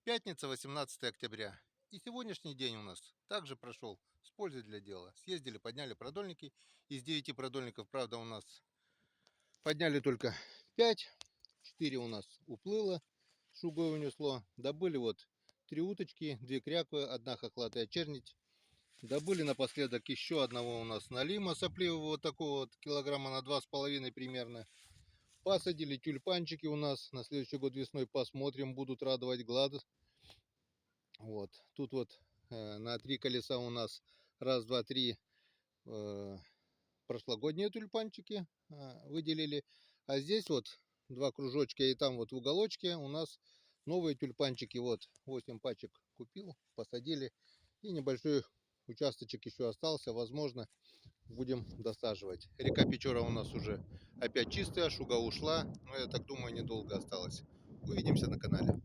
Пятница, 18 октября. И сегодняшний день у нас также прошел с пользой для дела. Съездили, подняли продольники. Из 9 продольников, правда, у нас подняли только 5. 4 у нас уплыло, шугой унесло. Добыли вот 3 уточки, 2 кряквы, 1 хохлатая чернить. Добыли напоследок еще одного у нас налима сопливого, вот такого вот, килограмма на 2,5 примерно. Посадили тюльпанчики у нас. На следующий год весной посмотрим, будут радовать глаз. Вот. Тут вот на 3 колеса у нас раз, два, три прошлогодние тюльпанчики выделили. А здесь вот 2 кружочка, и там вот в уголочке у нас новые тюльпанчики. Вот 8 пачек купил, посадили. И небольшой участочек еще остался. Возможно, будем досаживать. Река Печора у нас уже опять чистая, шуга ушла. Но я так думаю, недолго осталось. Увидимся на канале.